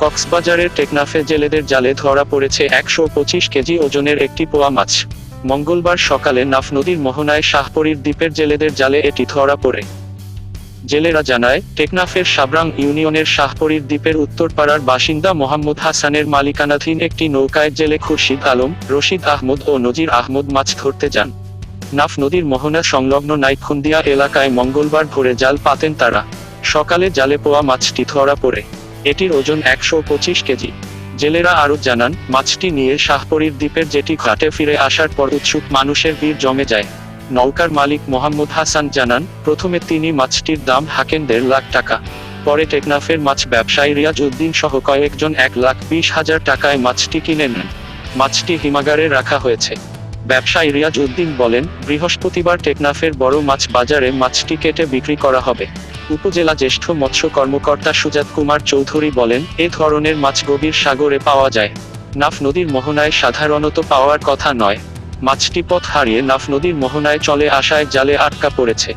কক্সবাজারের টেকনাফে জেলেদের জালে ধরা পড়েছে ১২৫ কেজি ওজনের একটি পোয়া মাছ। মঙ্গলবার সকালে নাফ নদীর মোহনায় শাহপরীর দ্বীপের জেলেদের জালে এটি ধরা পড়ে। জেলেরা জানায়, টেকনাফের সাবরাং ইউনিয়নের শাহপরীর দ্বীপের উত্তরপাড়ার বাসিন্দা মোহাম্মদ হাসানের মালিকানাধীন একটি নৌকায় জেলে খুরশিদ আলম, রশিদ আহমদ ও নজির আহমদ মাছ ধরতে যান। নাফ নদীর মোহনা সংলগ্ন নাইখুন্দিয়া এলাকায় মঙ্গলবার ভোরে জাল পাতেন তারা। সকালে জালে পোয়া মাছটি ধরা পড়ে। এটির ওজন ১২৫ কেজি। জেলেরা আরও জানান, মাছটি নিয়ে শাহপরীর দ্বীপের জেটি ঘাটে ফিরে আসার পর উৎসুক মানুষের ভিড় জমে যায়। নৌকার মালিক মোহাম্মদ হাসান জানান, প্রথমে তিনি মাছটির দাম হাঁকেন ১.৫ লাখ টাকা। পরে টেকনাফের মাছ ব্যবসায়ী রিয়াজ উদ্দিন সহ কয়েকজন ১,২০,০০০ টাকায় মাছটি কিনে নেন। মাছটি হিমাগারে রাখা হয়েছে। ব্যবসায়ী রিয়াজ উদ্দিন বলেন, বৃহস্পতিবার টেকনাফের বড় মাছ বাজারে মাছটি কেটে বিক্রি করা হবে। উপজেলা জ্যেষ্ঠ মৎস্য কর্মকর্তা সুজাত কুমার চৌধুরী বলেন, এ ধরনের মাছ গভীর সাগরে পাওয়া যায়। নাফ নদীর মোহনায় সাধারণত পাওয়ার কথা নয়। মাছটি পথ হারিয়ে নাফ নদীর মোহনায় চলে আসায় জালে আটকা পড়েছে।